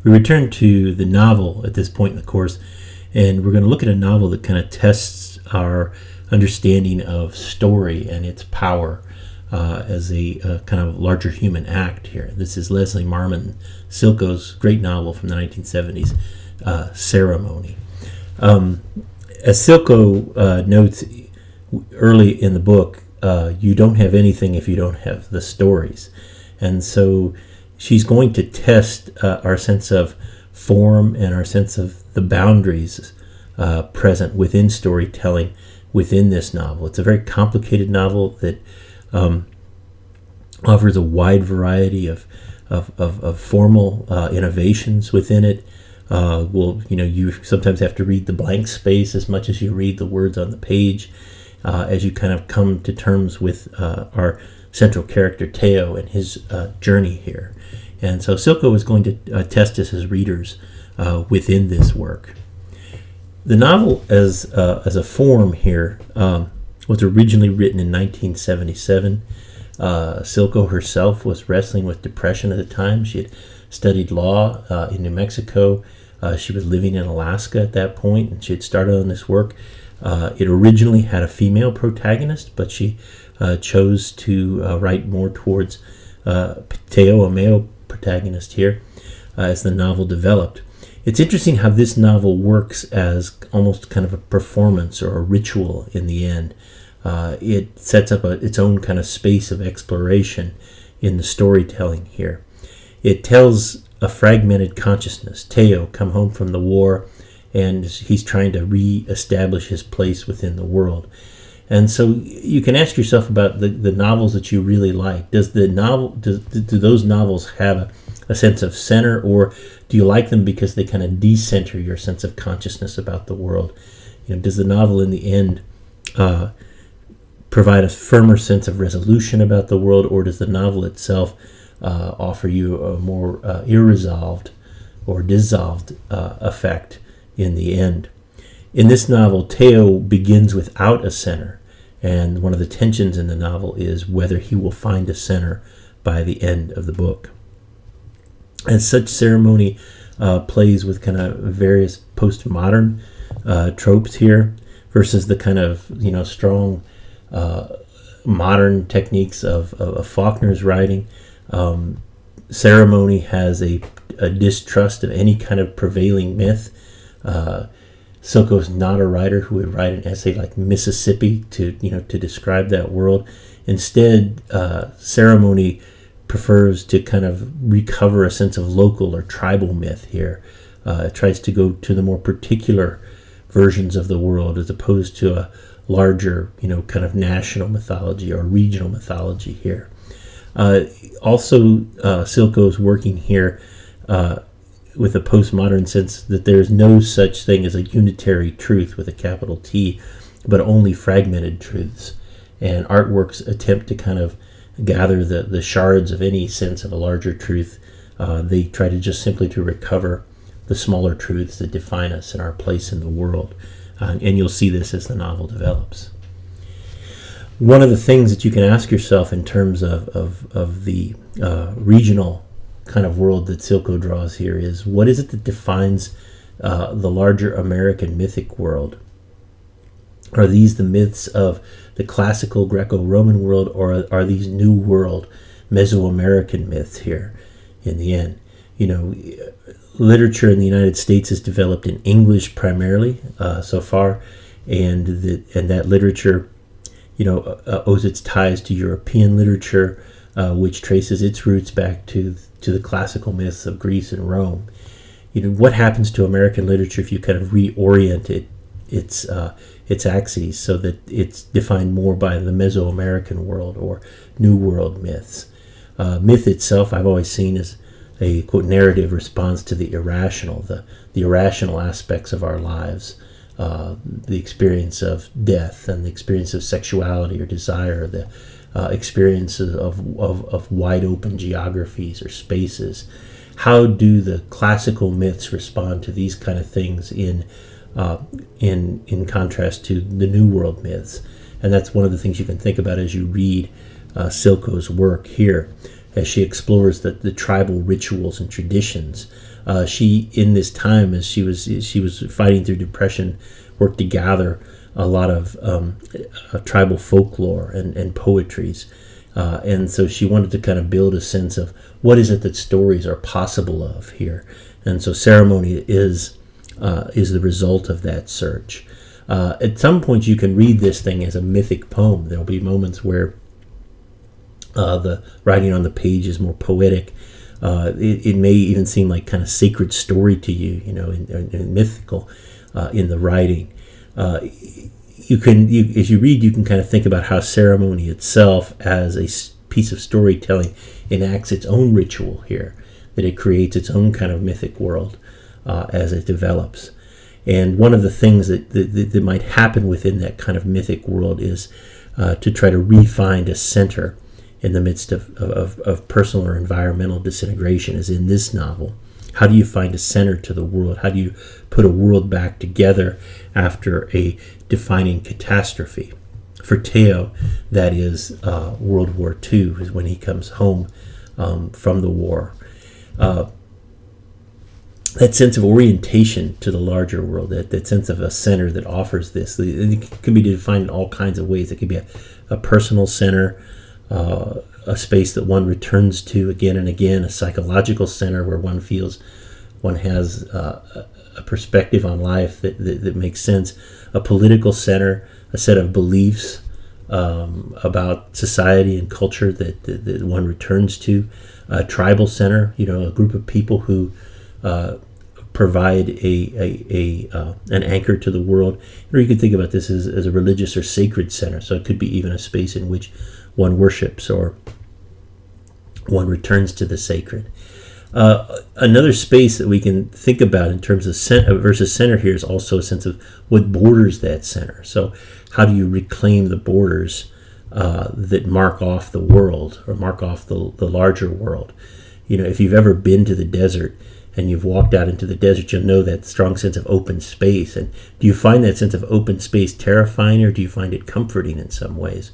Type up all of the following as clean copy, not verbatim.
We return to the novel at this point in the course, and we're going to look at a novel that kind of tests our understanding of story and its power as a kind of larger human act here. This is Leslie Marmon Silko's great novel from the 1970s, Ceremony. As Silko notes early in the book, you don't have anything if you don't have the stories. And so she's going to test our sense of form and our sense of the boundaries present within storytelling within this novel. It's a very complicated novel that offers a wide variety of formal innovations within it. You sometimes have to read the blank space as much as you read the words on the page as you kind of come to terms with our central character Teo and his journey here. And so Silko is going to test us as readers within this work. The novel as a form here was originally written in 1977. Silko herself was wrestling with depression at the time. She had studied law in New Mexico. She was living in Alaska at that point, and she had started on this work. It originally had a female protagonist, but she chose to write more towards Teo, a male protagonist here, as the novel developed. It's interesting how this novel works as almost kind of a performance or a ritual in the end. It sets up its own kind of space of exploration in the storytelling here. It tells a fragmented consciousness. Teo come home from the war, and he's trying to re-establish his place within the world. And so you can ask yourself about the novels that you really like. Do those novels have a sense of center, or do you like them because they kind of decenter your sense of consciousness about the world? Does the novel in the end provide a firmer sense of resolution about the world, or does the novel itself offer you a more irresolved or dissolved effect in the end? In this novel, Teo begins without a center, and one of the tensions in the novel is whether he will find a center by the end of the book. As such, Ceremony plays with kind of various postmodern tropes here versus the kind of strong modern techniques of Faulkner's writing. Ceremony has a distrust of any kind of prevailing myth. Silko's not a writer who would write an essay like Mississippi to describe that world. Instead, Ceremony prefers to kind of recover a sense of local or tribal myth here. It tries to go to the more particular versions of the world as opposed to a larger, kind of national mythology or regional mythology here. Also, Silko is working here with a postmodern sense that there is no such thing as a unitary truth with a capital T, but only fragmented truths. And artworks attempt to kind of gather the shards of any sense of a larger truth. They try to just simply to recover the smaller truths that define us and our place in the world. And you'll see this as the novel develops. One of the things that you can ask yourself in terms of the regional kind of world that Silko draws here is, what is it that defines the larger American mythic world? Are these the myths of the classical Greco-Roman world, or are these New World Mesoamerican myths here in the end? Literature in the United States is developed in English primarily so far, and that literature owes its ties to European literature, which traces its roots back to the classical myths of Greece and Rome. What happens to American literature if you kind of reorient its axes so that it's defined more by the Mesoamerican world or New World myths? Myth itself, I've always seen as a, quote, narrative response to the irrational, the irrational aspects of our lives, the experience of death and the experience of sexuality or desire, the experiences of wide open geographies or spaces. How do the classical myths respond to these kind of things in contrast to the New World myths? And that's one of the things you can think about as you read Silko's work here. as she explores the tribal rituals and traditions. She, in this time, as she was fighting through depression, worked to gather a lot of tribal folklore and poetries. And so she wanted to kind of build a sense of what is it that stories are possible of here. And so ceremony is the result of that search. At some point, you can read this thing as a mythic poem. There'll be moments where the writing on the page is more poetic. It may even seem like kind of sacred story to you, and mythical in the writing. As you read, you can kind of think about how ceremony itself, as a piece of storytelling, enacts its own ritual here, that it creates its own kind of mythic world as it develops. And one of the things that might happen within that kind of mythic world is to try to re-find a center in the midst of personal or environmental disintegration, as in this novel. How do you find a center to the world? How do you put a world back together after a defining catastrophe? For Teo, that is World War II, is when he comes home from the war. That sense of orientation to the larger world, that sense of a center that offers this, it can be defined in all kinds of ways. It could be a personal center, a space that one returns to again and again, a psychological center where one feels one has a perspective on life that makes sense, a political center, a set of beliefs about society and culture that one returns to, a tribal center, a group of people who provide an anchor to the world. Or you could think about this as a religious or sacred center. So it could be even a space in which one worships or one returns to the sacred. Another space that we can think about in terms of versus center here is also a sense of what borders that center. So how do you reclaim the borders that mark off the world or mark off the larger world? If you've ever been to the desert and you've walked out into the desert, you'll know that strong sense of open space. And do you find that sense of open space terrifying, or do you find it comforting in some ways?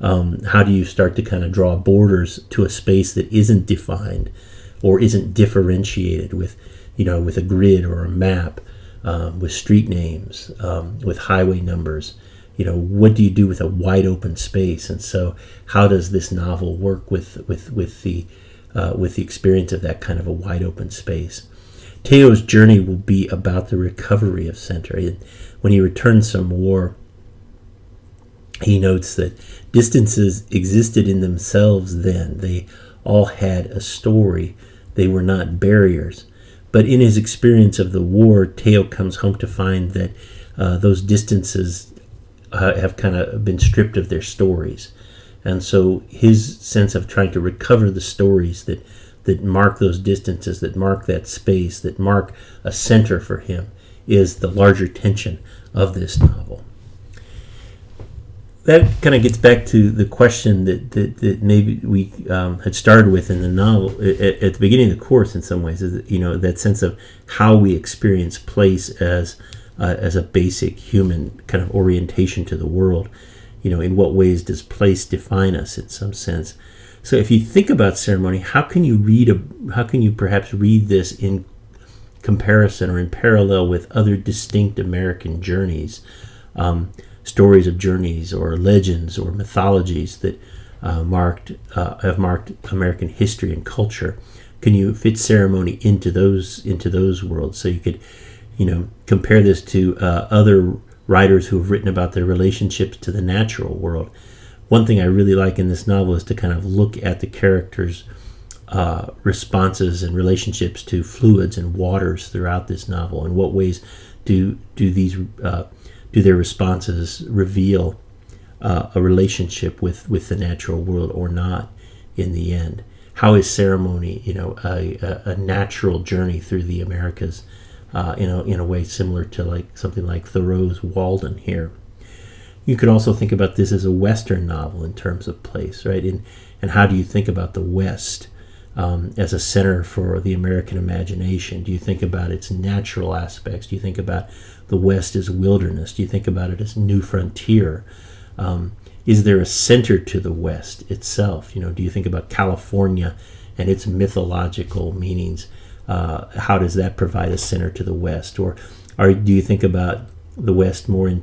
How do you start to kind of draw borders to a space that isn't defined or isn't differentiated with a grid or a map, with street names, with highway numbers? What do you do with a wide open space? And so how does this novel work with the experience of that kind of a wide open space? Teo's journey will be about the recovery of center. When he returns from war, he notes that distances existed in themselves then. They all had a story. They were not barriers. But in his experience of the war, Teo comes home to find that those distances have kind of been stripped of their stories. And so his sense of trying to recover the stories that mark those distances, that mark that space, that mark a center for him, is the larger tension of this novel. That kind of gets back to the question that maybe we had started with in the novel at the beginning of the course. In some ways, is that sense of how we experience place as a basic human kind of orientation to the world. In what ways does place define us in some sense? So if you think about ceremony, how can you perhaps read this in comparison or in parallel with other distinct American journeys? Stories of journeys or legends or mythologies that have marked American history and culture. Can you fit ceremony into those worlds? So you could, compare this to other writers who have written about their relationships to the natural world. One thing I really like in this novel is to kind of look at the characters' responses and relationships to fluids and waters throughout this novel. In what ways do their responses reveal a relationship with the natural world or not in the end? How is ceremony, a natural journey through the Americas in a way similar to like something like Thoreau's Walden here? You could also think about this as a Western novel in terms of place, right? And how do you think about the West as a center for the American imagination? Do you think about its natural aspects? Do you think about the West as wilderness? Do you think about it as new frontier? is there a center to the West itself? Do you think about California and its mythological meanings? How does that provide a center to the West? Or do you think about the West more in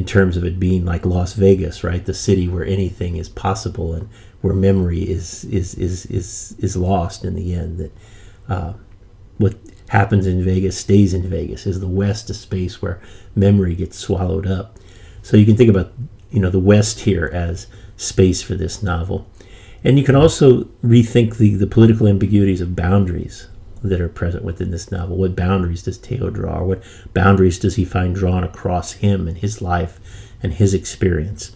terms of it being like Las Vegas, right? The city where anything is possible and where memory is lost in the end. That what happens in Vegas stays in Vegas. Is the West a space where memory gets swallowed up? So you can think about the West here as space for this novel. And you can also rethink the political ambiguities of boundaries that are present within this novel. What boundaries does Teo draw? Or what boundaries does he find drawn across him and his life and his experience?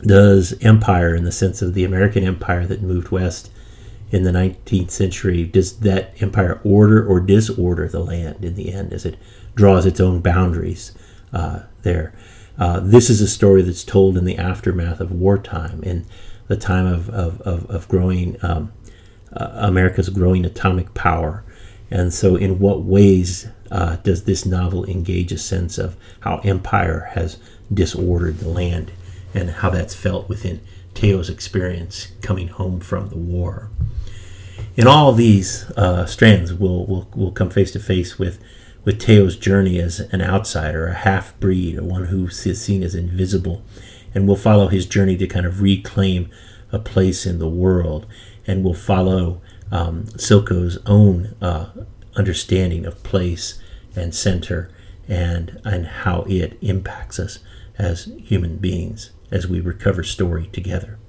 Does empire, in the sense of the American empire that moved west in the 19th century, does that empire order or disorder the land in the end as it draws its own boundaries there? This is a story that's told in the aftermath of wartime, in the time of growing America's growing atomic power. And so in what ways does this novel engage a sense of how empire has disordered the land and how that's felt within Teo's experience coming home from the war? In all of these strands, we'll come face to face with Teo's journey as an outsider, a half-breed, one who is seen as invisible. And we'll follow his journey to kind of reclaim a place in the world. And we'll follow Silko's own understanding of place and center and how it impacts us as human beings as we recover story together.